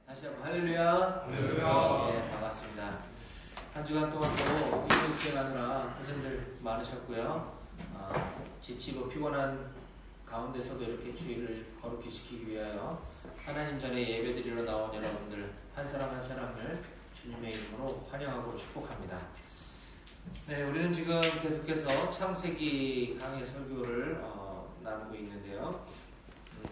다시 한번 할렐루야. 할렐루야. 네, 반갑습니다. 한 주간 동안 또 일을 수행하느라 고생들 많으셨고요. 지치고 피곤한 가운데서도 이렇게 주일을 거룩히 지키기 위하여 하나님 전에 예배드리러 나온 여러분들 한 사람 한 사람을 주님의 이름으로 환영하고 축복합니다. 네, 우리는 지금 계속해서 창세기 강의 설교를 나누고 있는데요.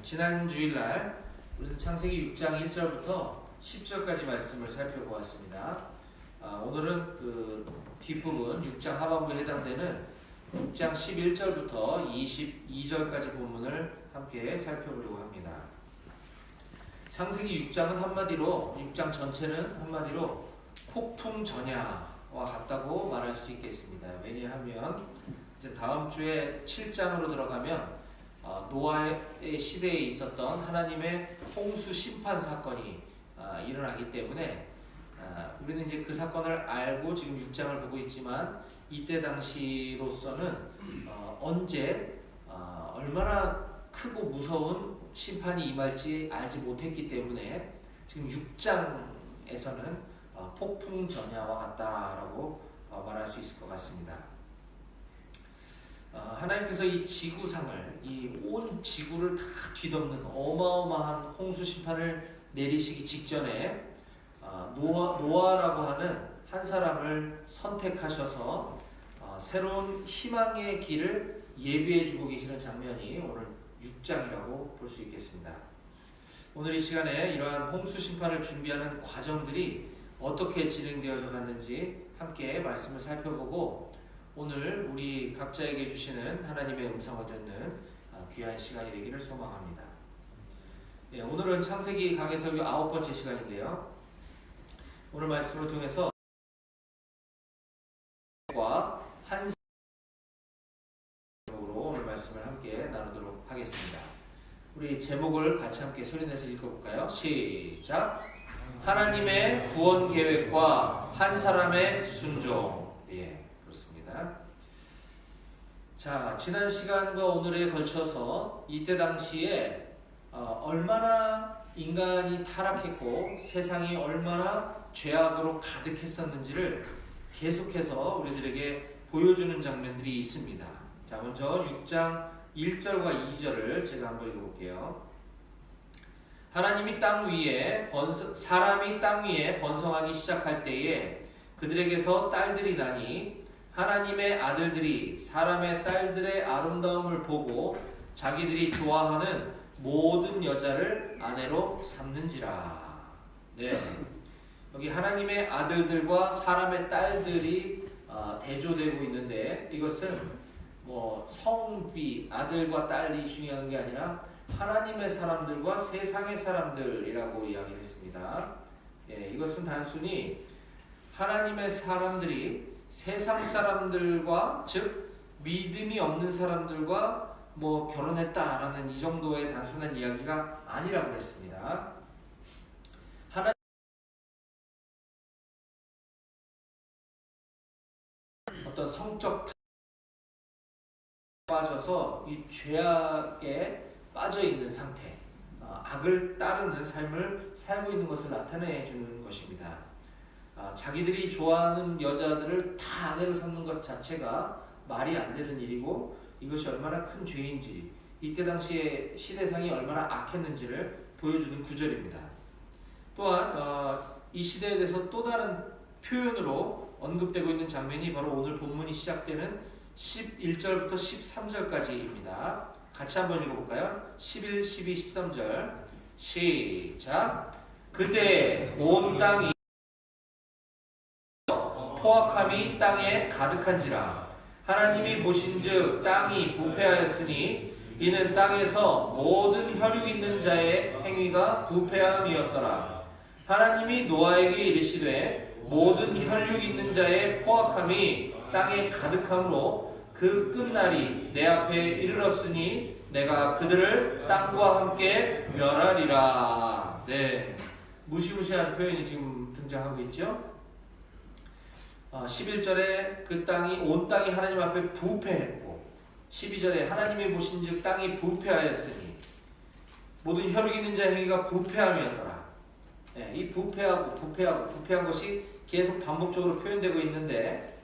지난 주일날 우리는 창세기 6장 1절부터 10절까지 말씀을 살펴보았습니다. 오늘은 그 뒷부분 6장 하반부에 해당되는 6장 11절부터 22절까지 부분을 함께 살펴보려고 합니다. 창세기 6장은 한마디로 6장 전체는 한마디로 폭풍 전야와 같다고 말할 수 있겠습니다. 왜냐하면 이제 다음 주에 7장으로 들어가면 노아의 시대에 있었던 하나님의 홍수 심판 사건이 일어나기 때문에 우리는 이제 그 사건을 알고 지금 6장을 보고 있지만 이때 당시로서는 언제 얼마나 크고 무서운 심판이 임할지 알지 못했기 때문에 지금 6장에서는 폭풍 전야와 같다라고 말할 수 있을 것 같습니다. 하나님께서 이 지구상을, 이 온 지구를 다 뒤덮는 어마어마한 홍수 심판을 내리시기 직전에 노아라고 하는 한 사람을 선택하셔서 새로운 희망의 길을 예비해주고 계시는 장면이 오늘 6장이라고 볼 수 있겠습니다. 오늘 이 시간에 이러한 홍수 심판을 준비하는 과정들이 어떻게 진행되어져 갔는지 함께 말씀을 살펴보고 오늘 우리 각자에게 주시는 하나님의 음성을 듣는 귀한 시간이 되기를 소망합니다. 네, 오늘은 창세기 강의 설교 9번째 시간인데요. 오늘 말씀을 통해서 한 제목으로 오늘 말씀을 함께 나누도록 하겠습니다. 우리 제목을 같이 함께 소리내서 읽어볼까요? 시작! 하나님의 구원 계획과 한 사람의 순종. 예, 그렇습니다. 자, 지난 시간과 오늘에 걸쳐서 이때 당시에 얼마나 인간이 타락했고 세상이 얼마나 죄악으로 가득했었는지를 계속해서 우리들에게 보여주는 장면들이 있습니다. 자, 먼저 6장 1절과 2절을 제가 한번 읽어볼게요. 하나님이 사람이 땅 위에 번성하기 시작할 때에 그들에게서 딸들이 나니 하나님의 아들들이 사람의 딸들의 아름다움을 보고 자기들이 좋아하는 모든 여자를 아내로 삼는지라. 네, 여기 하나님의 아들들과 사람의 딸들이 대조되고 있는데 이것은 뭐 성비, 아들과 딸이 중요한 게 아니라 하나님의 사람들과 세상의 사람들이라고 이야기를 했습니다. 예, 이것은 단순히 하나님의 사람들이 세상 사람들과 즉 믿음이 없는 사람들과 뭐 결혼했다라는 이 정도의 단순한 이야기가 아니라고 그랬습니다. 어떤 성적 빠져서 이 죄악에 빠져 있는 상태, 악을 따르는 삶을 살고 있는 것을 나타내 주는 것입니다. 자기들이 좋아하는 여자들을 다 아내로 삼는 것 자체가 말이 안 되는 일이고 이것이 얼마나 큰 죄인지 이때 당시에 시대상이 얼마나 악했는지를 보여주는 구절입니다. 또한 이 시대에 대해서 또 다른 표현으로 언급되고 있는 장면이 바로 오늘 본문이 시작되는 11절부터 13절까지입니다. 같이 한번 읽어볼까요? 11, 12, 13절 시작! 그때 온 땅이 포악함이 땅에 가득한지라 하나님이 보신즉 땅이 부패하였으니 이는 땅에서 모든 혈육 있는 자의 행위가 부패함이었더라. 하나님이 노아에게 이르시되 모든 혈육 있는 자의 포악함이 땅에 가득함으로 그 끝날이 내 앞에 이르렀으니 내가 그들을 땅과 함께 멸하리라. 네, 무시무시한 표현이 지금 등장하고 있죠. 11절에 그 땅이 온 땅이 하나님 앞에 부패했고 12절에 하나님이 보신즉 땅이 부패하였으니 모든 혈육 있는 자의 행위가 부패함이었더라. 예, 이 부패한 것이 계속 반복적으로 표현되고 있는데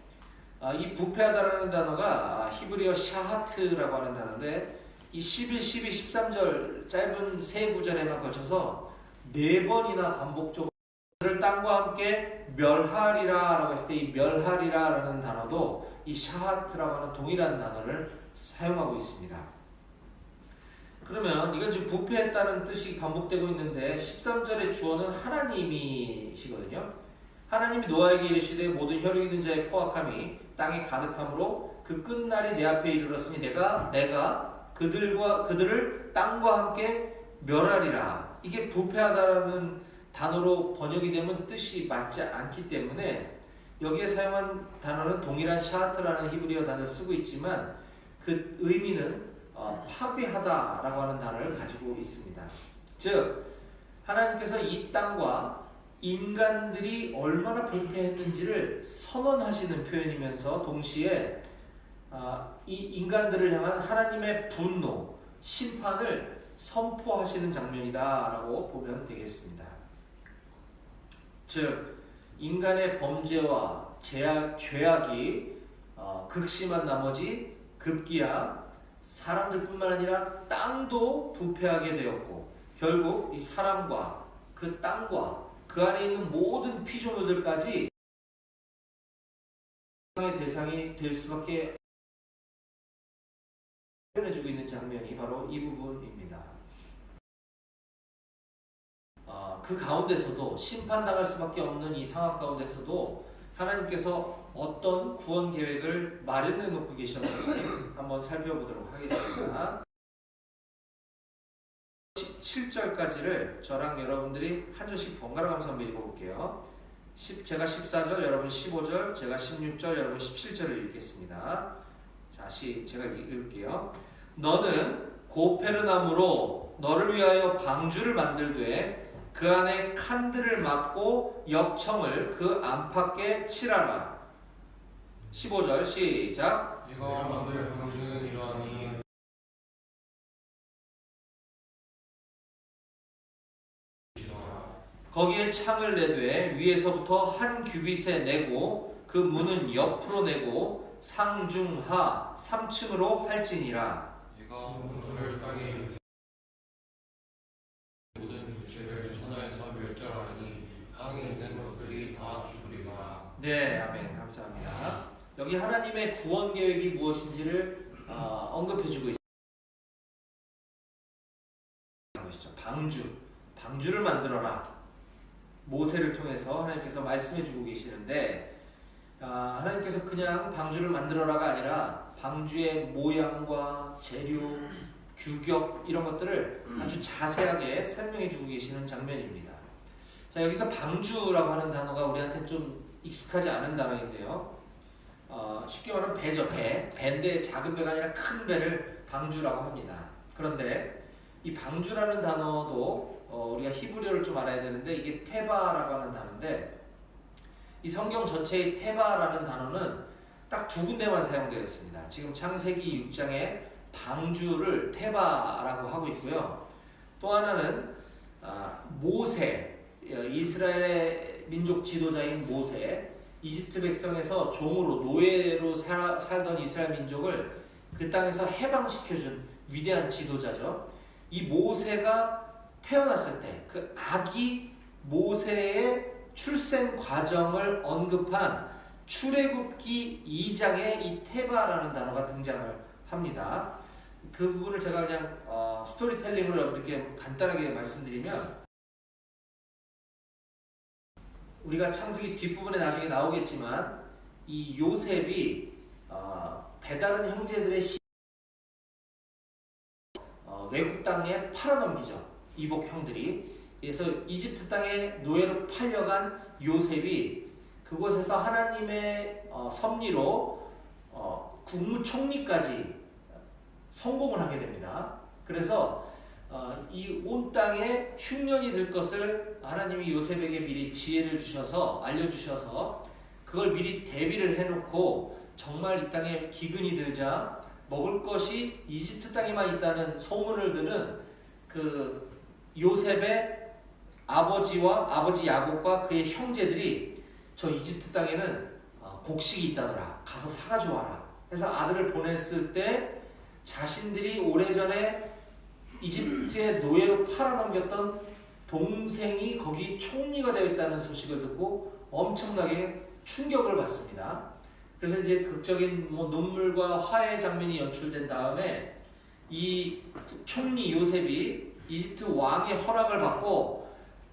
이 부패하다라는 단어가 히브리어 샤하트라고 하는 단어인데 이 11, 12, 13절 짧은 세 구절에만 걸쳐서 4번이나 반복적으로 그를 땅과 함께 멸하리라 라고 했을 때 이 멸하리라 라는 단어도 이 샤하트라고 하는 동일한 단어를 사용하고 있습니다. 그러면 이건 지금 부패했다는 뜻이 반복되고 있는데 13절의 주어는 하나님이시거든요. 하나님이 노아에게 이르시되 모든 혈육 있는 자의 포악함이 땅에 가득함으로 그 끝날이 내 앞에 이르렀으니 내가 그들을 땅과 함께 멸하리라. 이게 부패하다라는 단어로 번역이 되면 뜻이 맞지 않기 때문에 여기에 사용한 단어는 동일한 샤하트라는 히브리어 단어를 쓰고 있지만 그 의미는 파괴하다라고 하는 단어를 가지고 있습니다. 즉 하나님께서 이 땅과 인간들이 얼마나 부패했는지를 선언하시는 표현이면서 동시에 이 인간들을 향한 하나님의 분노, 심판을 선포하시는 장면이다라고 보면 되겠습니다. 즉 인간의 범죄와 죄악이 극심한 나머지 급기야 사람들뿐만 아니라 땅도 부패하게 되었고 결국 이 사람과 그 땅과 그 안에 있는 모든 피조물들까지 대상이 될 수밖에 표현해주고 있는 장면이 바로 이 부분입니다. 그 가운데서도 심판당할 수밖에 없는 이 상황 가운데서도 하나님께서 어떤 구원 계획을 마련해 놓고 계셨는지 한번 살펴보도록 하겠습니다. 7절까지를 저랑 여러분들이 한 절씩 번갈아 가면서 한번 읽어볼게요. 제가 14절, 여러분 15절, 제가 16절, 여러분 17절을 읽겠습니다. 자, 제가 읽을게요. 너는 고페르나무로 너를 위하여 방주를 만들되 그 안에 칸들을 막고 역청을 그 안팎에 칠하라. 15절 시작. 네가 만들 방주는 이러하니 거기에 창을 내되 위에서부터 한 규빗에 내고 그 문은 옆으로 내고 상중하 3층으로 할지니라. 네가 방주를 땅에 모든 육체를 천하에서 멸절하니 땅에 있는 것들이 다 죽으리라. 네, 아멘. 감사합니다. 여기 하나님의 구원 계획이 무엇인지를 언급해주고 있습니다. 방주를 만들어라. 모세를 통해서 하나님께서 말씀해주고 계시는데 하나님께서 그냥 방주를 만들어라가 아니라 방주의 모양과 재료, 규격 이런 것들을 아주 자세하게 설명해주고 계시는 장면입니다. 자, 여기서 방주라고 하는 단어가 우리한테 좀 익숙하지 않은 단어인데요. 쉽게 말하면 배죠. 배인데 작은 배가 아니라 큰 배를 방주라고 합니다. 그런데 이 방주라는 단어도 우리가 히브리어를 좀 알아야 되는데 이게 테바라고 하는 단어인데 이 성경 전체의 테바라는 단어는 딱 2군데만 사용되어 있습니다. 지금 창세기 6장에 방주를 테바라고 하고 있고요. 또 하나는 모세, 이스라엘의 민족 지도자인 모세, 이집트 백성에서 종으로 노예로 살던 이스라엘 민족을 그 땅에서 해방시켜준 위대한 지도자죠. 이 모세가 태어났을 때 그 아기 모세의 출생 과정을 언급한 출애굽기 2장에 이 테바라는 단어가 등장을 합니다. 그 부분을 제가 그냥 스토리텔링으로 여러분들께 간단하게 말씀드리면 우리가 창세기 뒷부분에 나중에 나오겠지만 이 요셉이 배다른 형제들의 외국 땅에 팔아넘기죠. 이복 형들이. 그래서 이집트 땅에 노예로 팔려간 요셉이 그곳에서 하나님의 섭리로 국무총리까지 성공을 하게 됩니다. 그래서 이 온 땅에 흉년이 들 것을 하나님이 요셉에게 미리 지혜를 주셔서 알려주셔서 그걸 미리 대비를 해놓고 정말 이 땅에 기근이 들자 먹을 것이 이집트 땅에만 있다는 소문을 들은 그 요셉의 아버지 야곱과 그의 형제들이 저 이집트 땅에는 곡식이 있다더라. 가서 사가져 와라. 그래서 아들을 보냈을 때 자신들이 오래전에 이집트의 노예로 팔아넘겼던 동생이 거기 총리가 되어 있다는 소식을 듣고 엄청나게 충격을 받습니다. 그래서 이제 극적인 눈물과 화해 장면이 연출된 다음에 이 총리 요셉이 이집트 왕의 허락을 받고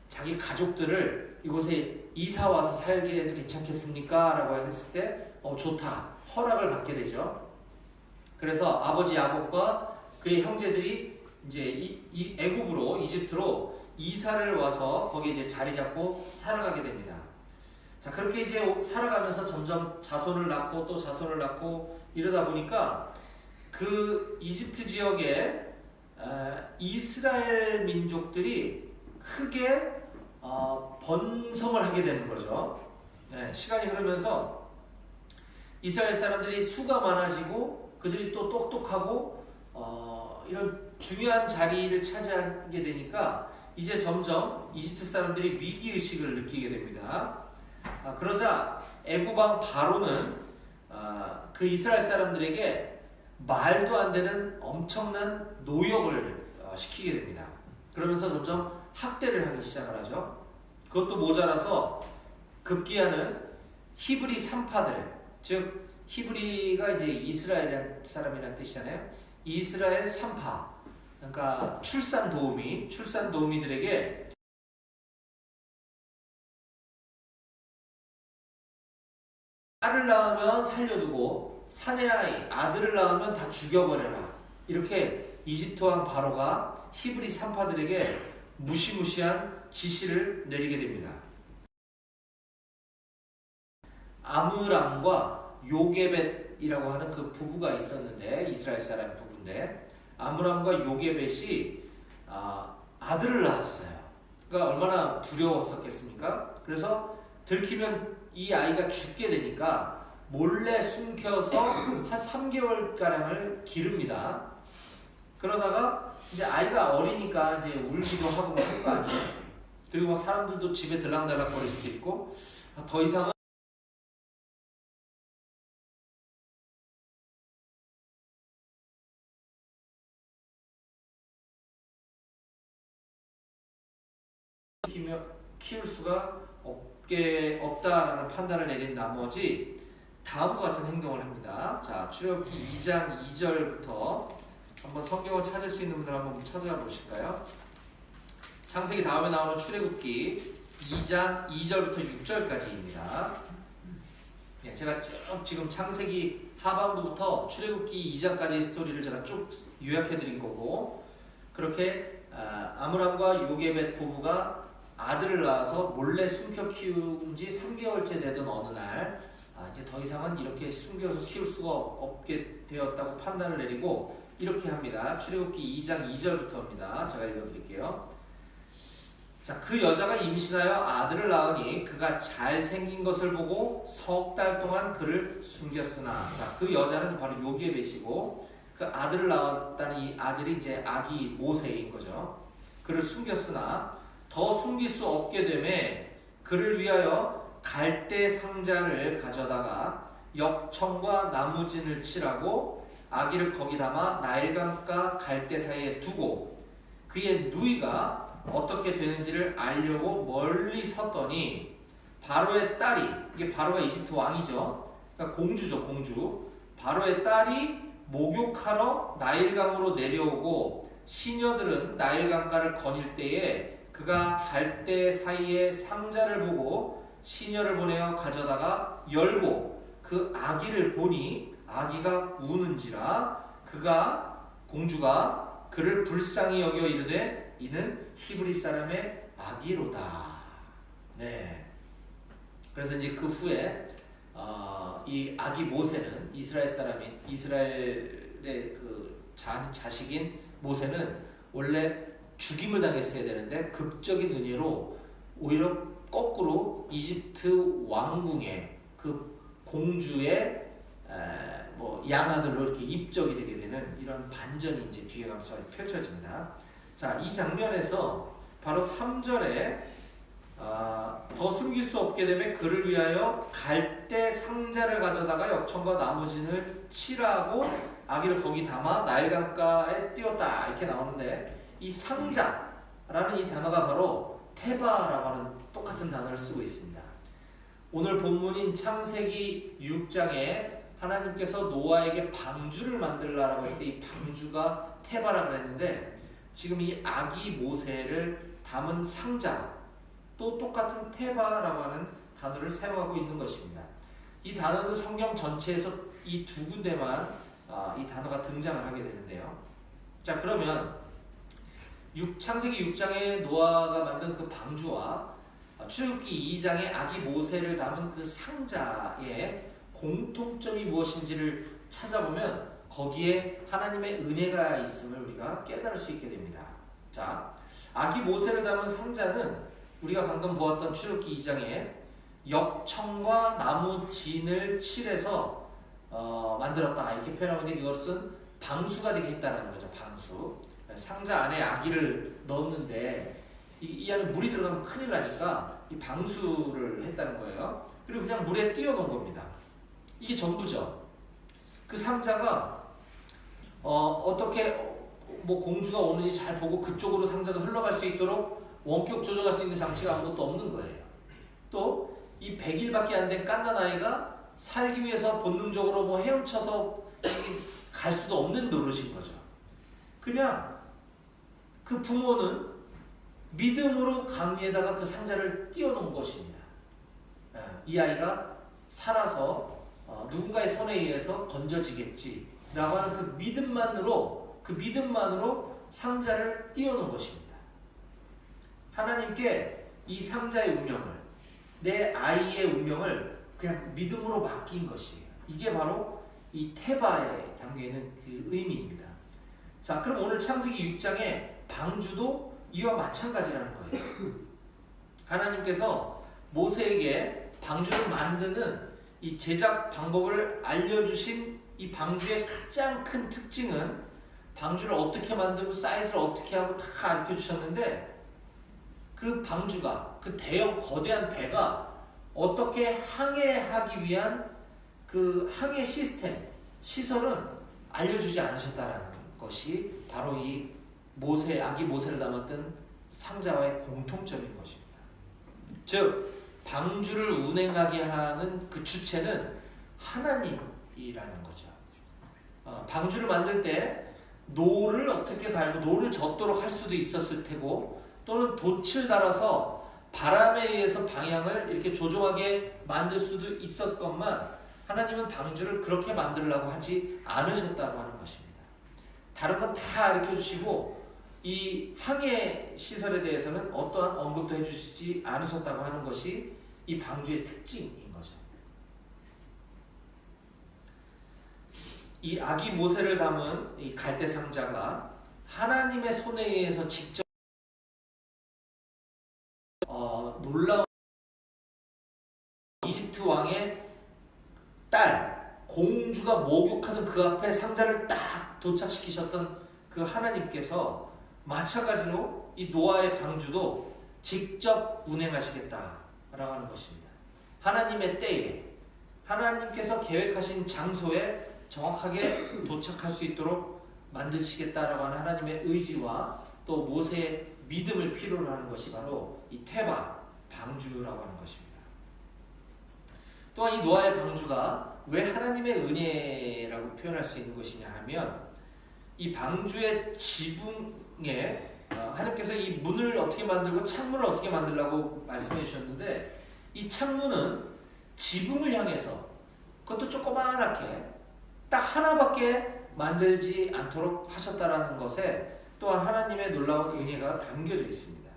자기 가족들을 이곳에 이사 와서 살게 해도 괜찮겠습니까? 라고 했을 때 좋다. 허락을 받게 되죠. 그래서 아버지 야곱과 그의 형제들이 이제 이 애굽으로 이집트로 이사를 와서 거기에 이제 자리 잡고 살아가게 됩니다. 자, 그렇게 이제 살아가면서 점점 자손을 낳고 또 자손을 낳고 이러다 보니까 그 이집트 지역에 이스라엘 민족들이 크게 번성을 하게 되는 거죠. 네, 시간이 흐르면서 이스라엘 사람들이 수가 많아지고 그들이 또 똑똑하고 이런 중요한 자리를 차지하게 되니까 이제 점점 이집트 사람들이 위기의식을 느끼게 됩니다. 그러자 애굽왕 바로는 그 이스라엘 사람들에게 말도 안 되는 엄청난 노역을 시키게 됩니다. 그러면서 점점 학대를 하기 시작을 하죠. 그것도 모자라서 급기야는 히브리 산파들, 즉 히브리가 이제 이스라엘 사람이라는 뜻이잖아요. 이스라엘 산파, 그러니까 출산 도우미들에게 딸을 낳으면 살려두고 사내 아들을 낳으면 다 죽여버려라. 이렇게 이집트 왕 바로가 히브리 산파들에게 무시무시한 지시를 내리게 됩니다. 아므람과 요게벳이라고 하는 그 부부가 있었는데, 이스라엘 사람 부부인데, 아므람과 요게벳이 아들을 낳았어요. 그러니까 얼마나 두려웠었겠습니까? 그래서 들키면 이 아이가 죽게 되니까 몰래 숨겨서 한 3개월가량을 기릅니다. 그러다가 이제 아이가 어리니까 이제 울기도 하고 할 거 아니에요. 그리고 사람들도 집에 들락날락 거릴 수도 있고, 더 이상은 키울 수가 없다라는 판단을 내린 나머지 다음과 같은 행동을 합니다. 자, 출애굽기 2장 2절부터 한번 성경을 찾을 수 있는 분들 한번 찾아가 보실까요? 창세기 다음에 나오는 출애굽기 2장 2절부터 6절까지입니다. 제가 쭉 지금 창세기 하반부부터 출애굽기 2장까지의 스토리를 제가 쭉 요약해드린 거고, 그렇게 아므람과 요게벳 부부가 아들을 낳아서 몰래 숨겨 키운 지 3개월째 되던 어느 날 이제 더 이상은 이렇게 숨겨서 키울 수가 없게 되었다고 판단을 내리고 이렇게 합니다. 출애굽기 2장 2절부터입니다. 제가 읽어드릴게요. 자, 그 여자가 임신하여 아들을 낳으니 그가 잘생긴 것을 보고 석 달 동안 그를 숨겼으나, 자, 그 여자는 바로 요게벳이고 그 아들을 낳았다는 이 아들이 이제 아기 모세인 거죠. 그를 숨겼으나 더 숨길 수 없게 되매 그를 위하여 갈대 상자를 가져다가 역청과 나무진을 칠하고 아기를 거기 담아 나일강가 갈대 사이에 두고 그의 누이가 어떻게 되는지를 알려고 멀리 섰더니 바로의 딸이, 이게 바로가 이집트 왕이죠. 그러니까 공주죠, 공주. 바로의 딸이 목욕하러 나일강으로 내려오고 시녀들은 나일강가를 거닐 때에 그가 갈대 사이에 상자를 보고 시녀를 보내어 가져다가 열고 그 아기를 보니 아기가 우는지라 공주가 그를 불쌍히 여겨 이르되 이는 히브리 사람의 아기로다. 네. 그래서 이제 그 후에 이 아기 모세는 이스라엘의 그 자식인 모세는 원래 죽임을 당했어야 되는데 극적인 은혜로 오히려 거꾸로 이집트 왕궁의 그 공주의 양아들로 이렇게 입적이 되게 되는 이런 반전이 이제 뒤에 가면서 펼쳐집니다. 자, 이 장면에서 바로 3절에 더 숨길 수 없게 되면 그를 위하여 갈대 상자를 가져다가 역청과 나무진을 칠하고 아기를 거기 담아 나일 강가에 띄웠다 이렇게 나오는데, 이 상자라는 이 단어가 바로 테바라고 하는 똑같은 단어를 쓰고 있습니다. 오늘 본문인 창세기 6장에 하나님께서 노아에게 방주를 만들라라고 했을 때 이 방주가 테바라고 했는데, 지금 이 아기 모세를 담은 상자 또 똑같은 테바라고 하는 단어를 사용하고 있는 것입니다. 이 단어는 성경 전체에서 이 두 군데만 이 단어가 등장을 하게 되는데요. 자, 그러면 창세기 6장에 노아가 만든 그 방주와 출애굽기 2장의 아기 모세를 담은 그 상자의 공통점이 무엇인지를 찾아보면 거기에 하나님의 은혜가 있음을 우리가 깨달을 수 있게 됩니다. 자, 아기 모세를 담은 상자는 우리가 방금 보았던 출애굽기 2장에 역청과 나무 진을 칠해서 만들었다 이렇게 표현하는데, 이것은 방수가 되게 했다는 거죠. 방수. 상자 안에 아기를 넣었는데 이 안에 물이 들어가면 큰일 나니까 이 방수를 했다는 거예요. 그리고 그냥 물에 띄워놓은 겁니다. 이게 전부죠. 그 상자가 어떻게 뭐 공주가 오는지 잘 보고 그쪽으로 상자가 흘러갈 수 있도록 원격 조정할 수 있는 장치가 아무것도 없는 거예요. 또 이 100일밖에 안 된 갓난아이가 살기 위해서 본능적으로 뭐 헤엄쳐서 갈 수도 없는 노릇인 거죠. 그냥 그 부모는 믿음으로 강 위에다가 그 상자를 띄워놓은 것입니다. 이 아이가 살아서 누군가의 손에 의해서 건져지겠지 라고 하는 그 믿음만으로 상자를 띄워놓은 것입니다. 하나님께 이 상자의 운명을, 내 아이의 운명을 그냥 믿음으로 맡긴 것이에요. 이게 바로 이 테바에 담겨있는 그 의미입니다. 자, 그럼 오늘 창세기 6장의 방주도 이와 마찬가지라는 거예요. 하나님께서 모세에게 방주를 만드는 이 제작 방법을 알려주신 이 방주의 가장 큰 특징은 방주를 어떻게 만들고 사이즈를 어떻게 하고 다 가르쳐 주셨는데, 그 방주가, 그 대형 거대한 배가 어떻게 항해하기 위한 그 항해 시스템, 시설은 알려주지 않으셨다는 것이 바로 이 아기 모세를 담았던 상자와의 공통점인 것입니다. 즉, 방주를 운행하게 하는 그 주체는 하나님이라는 거죠. 방주를 만들 때 노를 어떻게 달고 노를 젓도록 할 수도 있었을 테고, 또는 돛을 달아서 바람에 의해서 방향을 이렇게 조종하게 만들 수도 있었건만, 하나님은 방주를 그렇게 만들려고 하지 않으셨다고 하는 것입니다. 다른 건 다 가르쳐 주시고 이 항해 시설에 대해서는 어떠한 언급도 해주시지 않으셨다고 하는 것이 이 방주의 특징인 거죠. 이 아기 모세를 담은 이 갈대 상자가 하나님의 손에 의해서 직접 놀라운 이집트 왕의 딸 공주가 목욕하던 그 앞에 상자를 딱 도착시키셨던 그 하나님께서 마찬가지로 이 노아의 방주도 직접 운행하시겠다라고 하는 것입니다. 하나님의 때에 하나님께서 계획하신 장소에 정확하게 도착할 수 있도록 만드시겠다라고 하는 하나님의 의지와 또 모세의 믿음을 필요로 하는 것이 바로 이 테바 방주라고 하는 것입니다. 또한 이 노아의 방주가 왜 하나님의 은혜라고 표현할 수 있는 것이냐 하면, 이 방주의 지붕에 하나님께서 이 문을 어떻게 만들고 창문을 어떻게 만들라고 말씀해 주셨는데, 이 창문은 지붕을 향해서, 그것도 조그만하게 딱 하나밖에 만들지 않도록 하셨다라는 것에 또한 하나님의 놀라운 은혜가 담겨져 있습니다.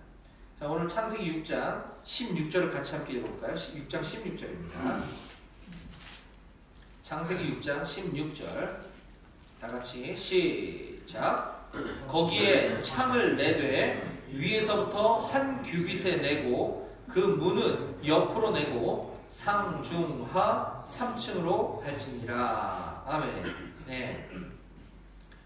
자, 오늘 창세기 6장 16절을 같이 함께 읽어볼까요? 6장 16절입니다. 창세기 6장 16절 다 같이 시작. 거기에 창을 내되 위에서부터 한 규빗에 내고 그 문은 옆으로 내고 상중하 3층으로 할지니라. 아멘. 네.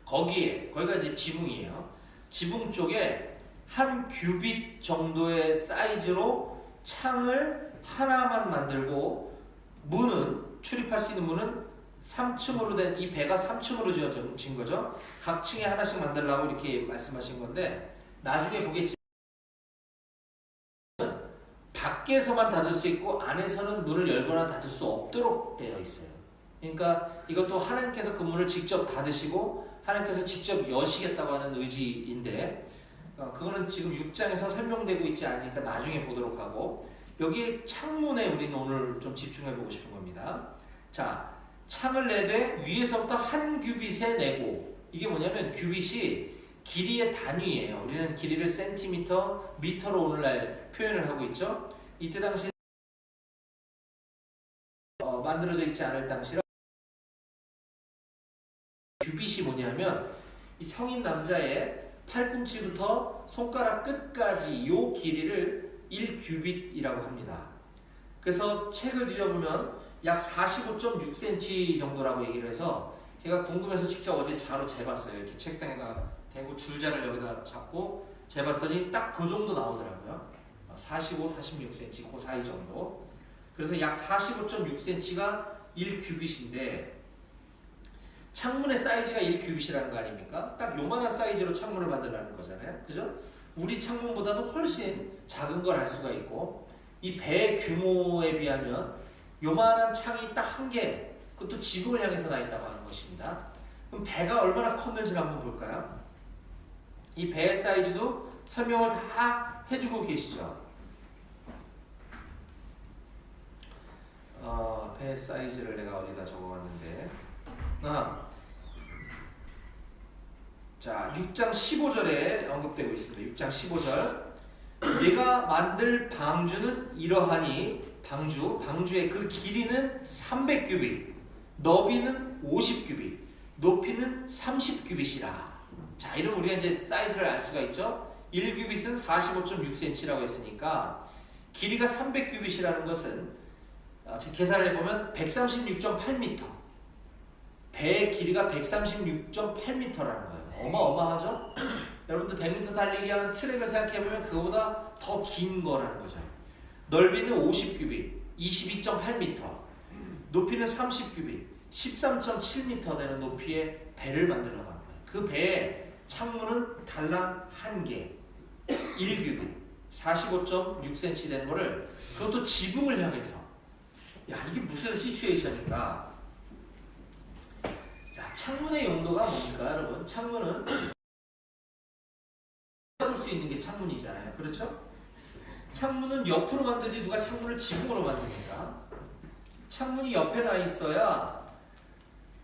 거기가 이제 지붕이에요. 지붕 쪽에 한 규빗 정도의 사이즈로 창을 하나만 만들고 문은 출입할 수 있는 문은 3층으로 된 이 배가 3층으로 지어진 거죠. 각 층에 하나씩 만들라고 이렇게 말씀하신 건데 나중에 보겠지만 밖에서만 닫을 수 있고 안에서는 문을 열거나 닫을 수 없도록 되어 있어요. 그러니까 이것도 하나님께서 그 문을 직접 닫으시고 하나님께서 직접 여시겠다고 하는 의지인데 그거는 지금 6장에서 설명되고 있지 않으니까 나중에 보도록 하고 여기 창문에 우리는 오늘 좀 집중해 보고 싶은 겁니다. 자, 창을 내되 위에서부터 한 규빗에 내고 이게 뭐냐면 규빗이 길이의 단위예요. 우리는 길이를 센티미터, 미터로 오늘날 표현을 하고 있죠. 이때 당시 만들어져 있지 않을 당시라 규빗이 뭐냐면 이 성인 남자의 팔꿈치부터 손가락 끝까지 요 길이를 1규빗이라고 합니다. 그래서 책을 뒤져보면 약 45.6cm 정도라고 얘기를 해서 제가 궁금해서 직접 어제 자로 재봤어요. 이렇게 책상에다 대고 줄자를 여기다 잡고 재봤더니 딱 그 정도 나오더라고요. 45, 46cm 그 사이 정도. 그래서 약 45.6cm가 1규빗인데 창문의 사이즈가 1규빗이라는 거 아닙니까? 딱 요만한 사이즈로 창문을 만들라는 거잖아요. 그죠? 우리 창문보다도 훨씬 작은 걸 알 수가 있고 이 배의 규모에 비하면 요만한 창이 딱 한 개, 그것도 지붕을 향해서 나 있다고 하는 것입니다. 그럼 배가 얼마나 컸는지를 한번 볼까요? 이 배의 사이즈도 설명을 다 해주고 계시죠. 배 사이즈를 내가 어디다 적어왔는데 자, 6장 15절에 언급되고 있습니다. 6장 15절 내가 만들 방주는 이러하니 방주의 그 길이는 300규빗 너비는 50규빗 높이는 30규빗이라. 자, 이러면 우리가 이제 사이즈를 알 수가 있죠. 1규빗은 45.6cm라고 했으니까 길이가 300규빗이라는 것은 계산을 해보면 136.8m 배의 길이가 136.8m라는 거예요. 어마어마하죠? 여러분들 100m 달리기 하는 트랙을 생각해보면 그거보다 더 긴 거라는 거죠. 넓이는 50규빗 22.8m 높이는 30규빗 13.7m 되는 높이의 배를 만들려고 하는 거예요. 그 배의 창문은 달랑 한 개 1규빗 45.6cm 되는 거를 그것도 지붕을 향해서 야, 이게 무슨 시츄에이션인가? 자, 창문의 용도가 뭡니까, 여러분? 창문은 볼 수 있는 게 창문이잖아요. 그렇죠? 창문은 옆으로 만들지 누가 창문을 지붕으로 만듭니까? 창문이 옆에 나 있어야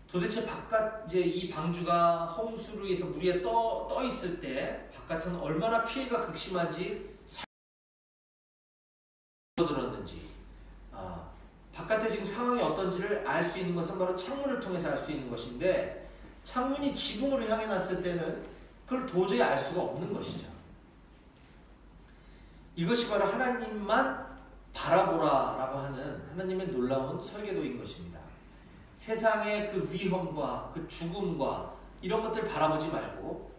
도대체 바깥 이제 이 방주가 홍수로 인해서 물 위에 떠 있을 때 바깥은 얼마나 피해가 극심한지 들었는지 바깥에 지금 상황이 어떤지를 알 수 있는 것은 바로 창문을 통해서 알 수 있는 것인데 창문이 지붕으로 향해 놨을 때는 그걸 도저히 알 수가 없는 것이죠. 이것이 바로 하나님만 바라보라라고 하는 하나님의 놀라운 설계도인 것입니다. 세상의 그 위험과 그 죽음과 이런 것들 바라보지 말고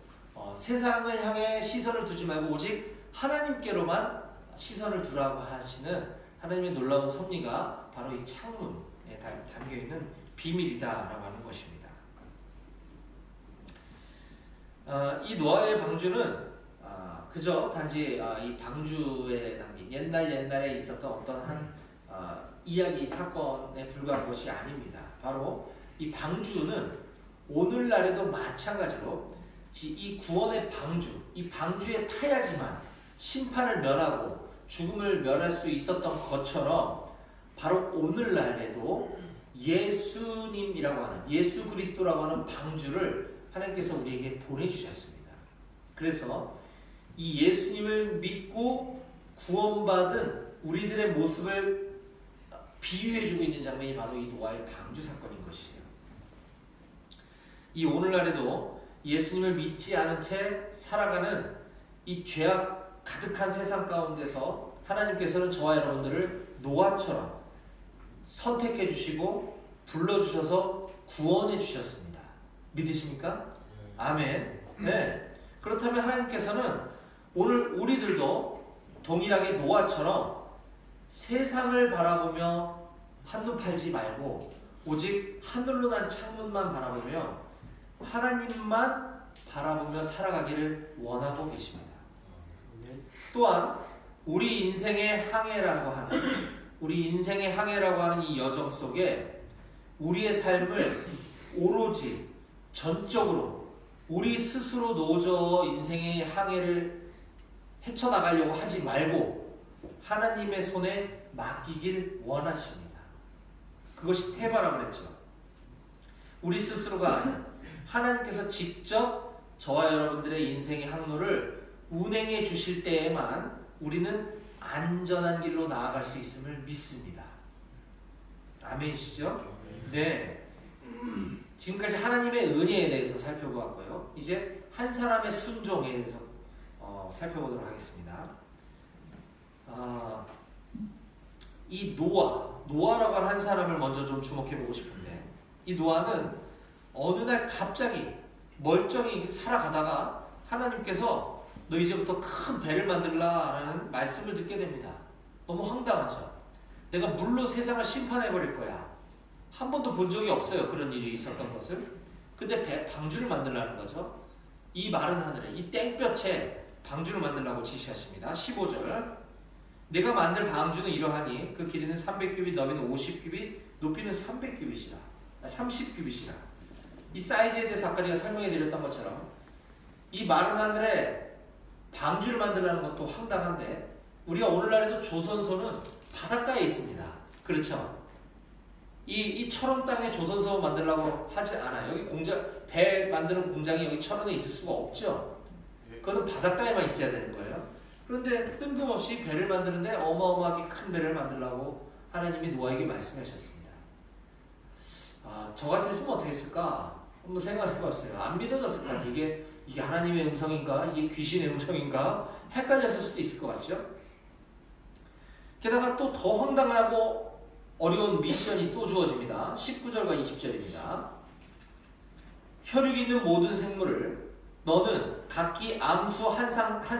세상을 향해 시선을 두지 말고 오직 하나님께로만 시선을 두라고 하시는 하나님의 놀라운 섭리가 바로 이 창문에 담겨있는 비밀이다라고 하는 것입니다. 이 노아의 방주는 그저 단지 이 방주에 담긴 옛날에 있었던 어떤 한 이야기 사건에 불과한 것이 아닙니다. 바로 이 방주는 오늘날에도 마찬가지로 이 구원의 방주, 이 방주에 타야지만 심판을 면하고 죽음을 면할 수 있었던 것처럼 바로 오늘날에도 예수님이라고 하는 예수 그리스도라고 하는 방주를 하나님께서 우리에게 보내주셨습니다. 그래서 이 예수님을 믿고 구원받은 우리들의 모습을 비유해주고 있는 장면이 바로 이 노아의 방주 사건인 것이에요. 이 오늘날에도 예수님을 믿지 않은 채 살아가는 이 죄악 가득한 세상 가운데서 하나님께서는 저와 여러분들을 노아처럼 선택해 주시고 불러주셔서 구원해 주셨습니다. 믿으십니까? 아멘. 네. 그렇다면 하나님께서는 오늘 우리들도 동일하게 노아처럼 세상을 바라보며 한눈 팔지 말고 오직 하늘로 난 창문만 바라보며 하나님만 바라보며 살아가기를 원하고 계십니다. 또한 우리 인생의 항해라고 하는 이 여정 속에 우리의 삶을 오로지 전적으로 우리 스스로 노저 인생의 항해를 헤쳐나가려고 하지 말고 하나님의 손에 맡기길 원하십니다. 그것이 테바라고 그랬죠. 우리 스스로가 아닌 하나님께서 직접 저와 여러분들의 인생의 항로를 운행해 주실 때에만 우리는 안전한 길로 나아갈 수 있음을 믿습니다. 아멘이시죠? 네. 지금까지 하나님의 은혜에 대해서 살펴보았고요. 이제 한 사람의 순종에 대해서 살펴보도록 하겠습니다. 이 노아라고 하는 한 사람을 먼저 좀 주목해 보고 싶은데, 이 노아는 어느 날 갑자기 멀쩡히 살아가다가 하나님께서 너 이제부터 큰 배를 만들라라는 말씀을 듣게 됩니다. 너무 황당하죠. 내가 물로 세상을 심판해 버릴 거야. 한 번도 본 적이 없어요. 그런 일이 있었던 것을. 근데 방주를 만들라는 거죠. 이 마른 하늘에 이 땡볕에 방주를 만들라고 지시하십니다. 15절. 내가 만들 방주는 이러하니 그 길이는 300규빗, 너비는 50규빗, 높이는 300규빗이라. 30규빗이라. 이 사이즈에 대해서 아까 제가 설명해 드렸던 것처럼 이 마른 하늘에 방주를 만들라는 것도 황당한데, 우리가 오늘날에도 조선소는 바닷가에 있습니다. 그렇죠? 이 철원 땅에 조선소 만들라고 하지 않아요. 여기 배 만드는 공장이 여기 철원에 있을 수가 없죠. 그거는 바닷가에만 있어야 되는 거예요. 그런데 뜬금없이 배를 만드는데 어마어마하게 큰 배를 만들라고 하나님이 노아에게 말씀하셨습니다. 저 같았으면 어떻게 했을까? 한번 생각해 봤어요. 안 믿어졌을 것 같아요. 이게 하나님의 음성인가? 이게 귀신의 음성인가? 헷갈렸을 수도 있을 것 같죠? 게다가 또 더 황당하고 어려운 미션이 또 주어집니다. 19절과 20절입니다. 혈육 있는 모든 생물을 너는 각기 암수 한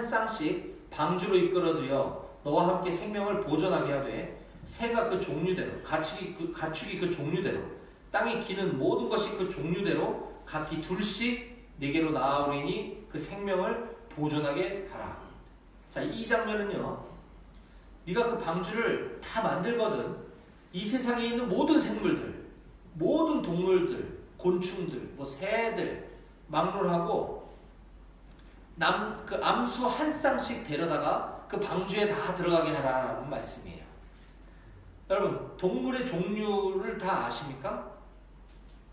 쌍씩 방주로 이끌어들여 너와 함께 생명을 보존하게 하되, 새가 그 종류대로, 가축이 그 종류대로, 땅에 기는 모든 것이 그 종류대로 각기 둘씩 네게로 나아오리니 그 생명을 보존하게 하라. 자, 이 장면은요, 네가 그 방주를 다 만들거든 이 세상에 있는 모든 생물들, 모든 동물들, 곤충들, 새들 막론하고 그 암수 한 쌍씩 데려다가 그 방주에 다 들어가게 하라는 말씀이에요. 여러분, 동물의 종류를 다 아십니까?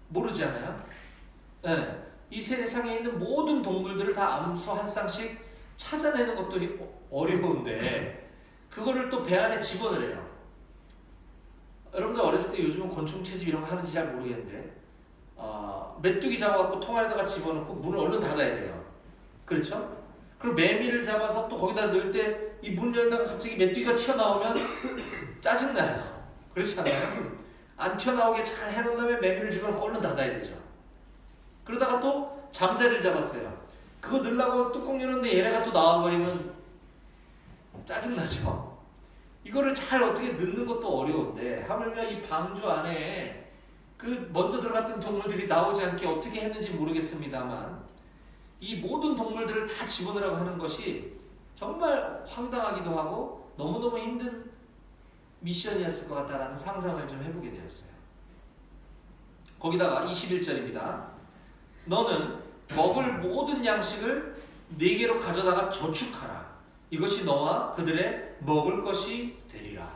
모르지 않아요? 네. 이 세상에 있는 모든 동물들을 다 암수 한 쌍씩 찾아내는 것도 어려운데 그거를 또 배 안에 집어넣어요. 여러분들 어렸을 때 요즘은 곤충 채집 이런 거 하는지 잘 모르겠는데 메뚜기 잡아갖고 통 안에다가 집어넣고 문을 얼른 닫아야 돼요. 그렇죠? 그리고 매미를 잡아서 또 거기다 넣을 때 이 문 열다가 갑자기 메뚜기가 튀어나오면 짜증나요. 그렇지 않아요? 안 튀어나오게 잘 해놓은 다음에 매미를 집어넣고 얼른 닫아야 되죠. 그러다가 또 잠자리를 잡았어요. 그거 넣으려고 뚜껑 열었는데 얘네가 또 나와버리면 짜증나죠. 이거를 잘 어떻게 넣는 것도 어려운데 하물며 이 방주 안에 그 먼저 들어갔던 동물들이 나오지 않게 어떻게 했는지 모르겠습니다만 이 모든 동물들을 다 집어넣으라고 하는 것이 정말 황당하기도 하고 너무너무 힘든 미션이었을 것 같다라는 상상을 좀 해보게 되었어요. 거기다가 21절입니다. 너는 먹을 모든 양식을 네게로 가져다가 저축하라. 이것이 너와 그들의 먹을 것이 되리라.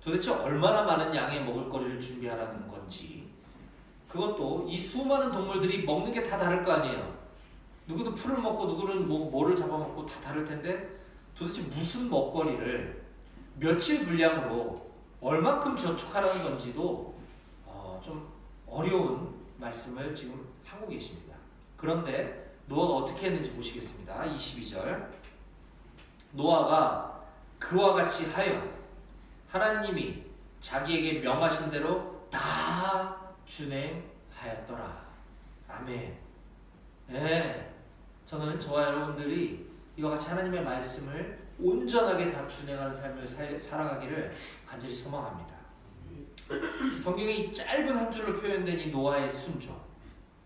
도대체 얼마나 많은 양의 먹을 거리를 준비하라는 건지, 그것도 이 수많은 동물들이 먹는 게 다 다를 거 아니에요. 누구는 풀을 먹고 누구는 뭐를 잡아먹고 다 다를 텐데 도대체 무슨 먹거리를 며칠 분량으로 얼만큼 저축하라는 건지도 좀 어려운 말씀을 지금 하고 계십니다. 그런데 노아가 어떻게 했는지 보시겠습니다. 22절. 노아가 그와 같이 하여 하나님이 자기에게 명하신 대로 다 준행하였더라. 아멘. 네, 저는 저와 여러분들이 이와 같이 하나님의 말씀을 온전하게 다 준행하는 삶을 살아가기를 간절히 소망합니다. 성경에 이 짧은 한 줄로 표현된 이 노아의 순종,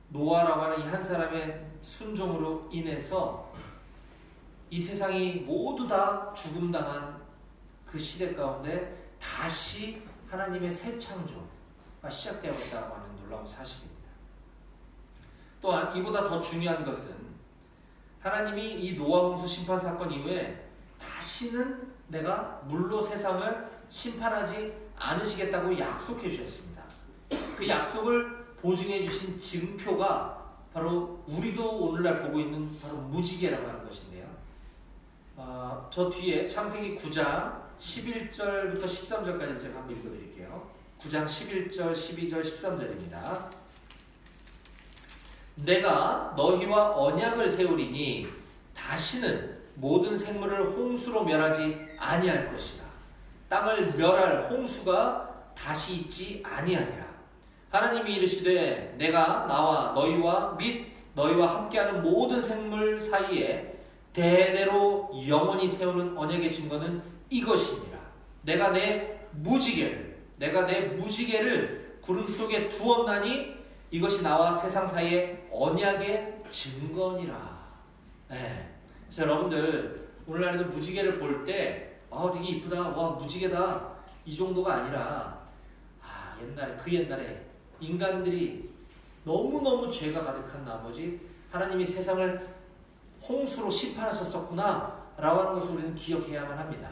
노아라고 하는 이 한 사람의 순종으로 인해서 이 세상이 모두 다 죽음당한 그 시대 가운데 다시 하나님의 새 창조가 시작되었다고 하는 놀라운 사실입니다. 또한 이보다 더 중요한 것은 하나님이 이 노아 홍수 심판 사건 이후에 다시는 내가 물로 세상을 심판하지 않으시겠다고 약속해 주셨습니다. 그 약속을 보증해 주신 증표가 바로 우리도 오늘날 보고 있는 바로 무지개라고 하는 것인데요. 저 뒤에 창세기 9장 11절부터 13절까지 제가 한번 읽어드릴게요. 9장 11절, 12절, 13절입니다. 내가 너희와 언약을 세우리니 다시는 모든 생물을 홍수로 멸하지 아니할 것이라. 땅을 멸할 홍수가 다시 있지 아니하리라. 하나님이 이르시되 내가 나와 너희와 및 너희와 함께하는 모든 생물 사이에 대대로 영원히 세우는 언약의 증거는 이것이니라. 내가 내 무지개를 구름 속에 두었나니 이것이 나와 세상 사이의 언약의 증거니라. 네. 그래서 여러분들 오늘날에도 무지개를 볼 때 되게 이쁘다, 와 무지개다 이 정도가 아니라 옛날에 인간들이 너무너무 죄가 가득한 나머지 하나님이 세상을 홍수로 심판하셨었구나 라고 하는 것을 우리는 기억해야만 합니다.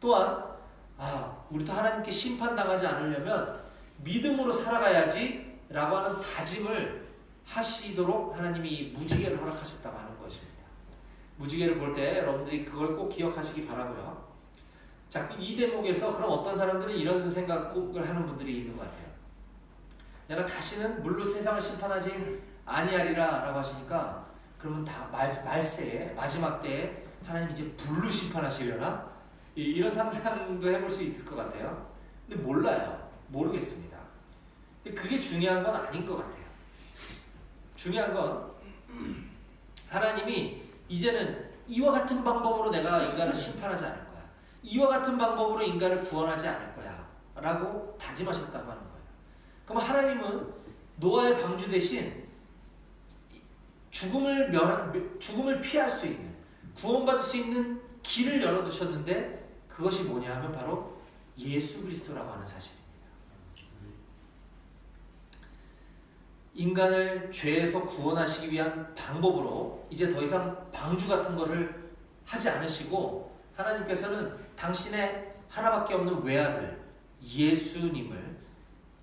또한 우리도 하나님께 심판당하지 않으려면 믿음으로 살아가야지 라고 하는 다짐을 하시도록 하나님이 이 무지개를 허락하셨다고 하는 것입니다. 무지개를 볼 때 여러분들이 그걸 꼭 기억하시기 바라고요. 자, 이 대목에서 그럼 어떤 사람들은 이런 생각을 하는 분들이 있는 것 같아요. 내가 다시는 물로 세상을 심판하지 아니하리라 라고 하시니까 그러면 다 말세에 마지막 때에 하나님 이제 불로 심판하시려나? 이런 상상도 해볼 수 있을 것 같아요. 근데 모르겠습니다. 근데 그게 중요한 건 아닌 것 같아요. 중요한 건 하나님이 이제는 이와 같은 방법으로 내가 인간을 심판하지 않을 거야. 이와 같은 방법으로 인간을 구원하지 않을 거야 라고 다짐하셨다고 하는 거예요. 그럼 하나님은 노아의 방주 대신 죽음을 피할 수 있는, 구원받을 수 있는 길을 열어두셨는데 그것이 뭐냐 하면 바로 예수 그리스도라고 하는 사실입니다. 인간을 죄에서 구원하시기 위한 방법으로 이제 더 이상 방주 같은 거를 하지 않으시고 하나님께서는 당신의 하나밖에 없는 외아들 예수님을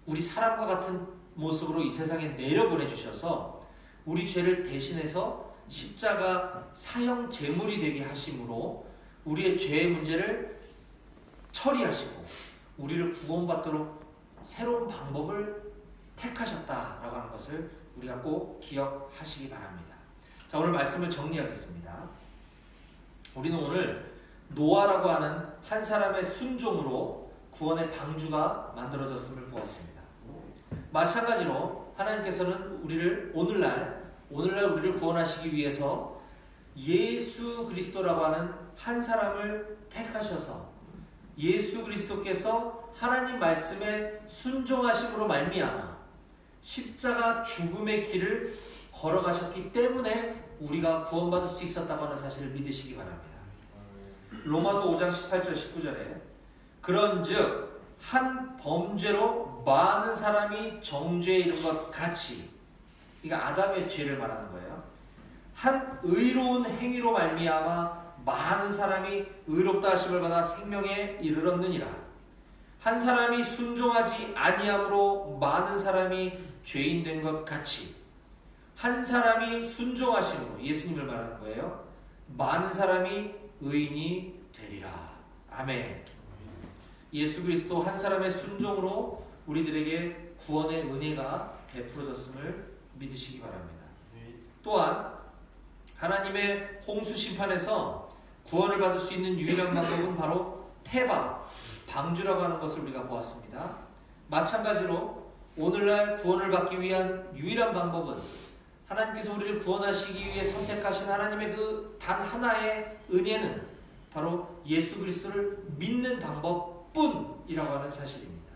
우리 사람과 같은 모습으로 이 세상에 내려보내주셔서 우리 죄를 대신해서 십자가 사형 제물이 되게 하심으로 우리의 죄의 문제를 처리하시고 우리를 구원받도록 새로운 방법을 택하셨다라고 하는 것을 우리가 꼭 기억하시기 바랍니다. 자, 오늘 말씀을 정리하겠습니다. 우리는 오늘 노아라고 하는 한 사람의 순종으로 구원의 방주가 만들어졌음을 보았습니다. 마찬가지로 하나님께서는 우리를 오늘날 우리를 구원하시기 위해서 예수 그리스도라고 하는 한 사람을 택하셔서 예수 그리스도께서 하나님 말씀에 순종하심으로 말미암아 십자가 죽음의 길을 걸어가셨기 때문에 우리가 구원받을 수 있었다고 하는 사실을 믿으시기 바랍니다. 로마서 5장 18절 19절에 그런즉 한 범죄로 많은 사람이 정죄에 이른 것 같이, 이거 아담의 죄를 말하는 거예요. 한 의로운 행위로 말미암아 많은 사람이 의롭다 하심을 받아 생명에 이르렀느니라. 한 사람이 순종하지 아니함으로 많은 사람이 죄인 된 것 같이 한 사람이 순종하심으로, 예수님을 말하는 거예요, 많은 사람이 의인이 되리라. 아멘. 예수 그리스도 한 사람의 순종으로 우리들에게 구원의 은혜가 베풀어졌음을 믿으시기 바랍니다. 또한 하나님의 홍수 심판에서 구원을 받을 수 있는 유일한 방법은 바로 테바, 방주라고 하는 것을 우리가 보았습니다. 마찬가지로 오늘날 구원을 받기 위한 유일한 방법은 하나님께서 우리를 구원하시기 위해 선택하신 하나님의 그 단 하나의 은혜는 바로 예수 그리스도를 믿는 방법뿐이라고 하는 사실입니다.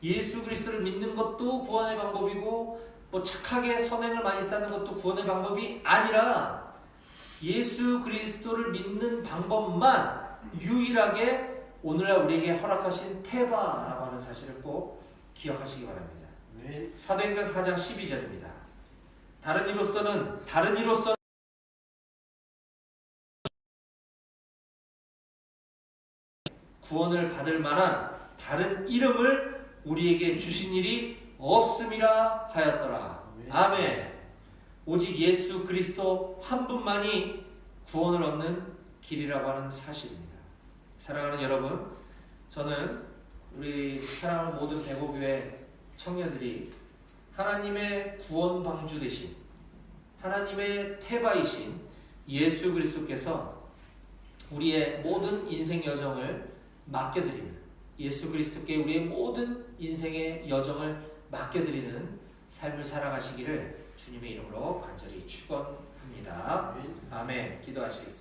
예수 그리스도를 믿는 것도 구원의 방법이고 뭐 착하게 선행을 많이 쌓는 것도 구원의 방법이 아니라 예수 그리스도를 믿는 방법만 유일하게 오늘날 우리에게 허락하신 테바라고 하는 사실을 꼭 기억하시기 바랍니다. 네. 사도행전 4장 12절입니다. 다른 이로서는 구원을 받을 만한 다른 이름을 우리에게 주신 일이 없음이라 하였더라. 아멘. 오직 예수 그리스도 한 분만이 구원을 얻는 길이라고 하는 사실입니다. 사랑하는 여러분, 저는 우리 사랑하는 모든 대구교회 청년들이 하나님의 구원 방주 되신 하나님의 태바이신 예수 그리스도께서 우리의 모든 인생 여정을 맡겨드리는, 예수 그리스도께 우리의 모든 인생의 여정을 맡겨드리는 삶을 살아가시기를 주님의 이름으로 간절히 축원합니다. 아멘. 기도하시겠습니다.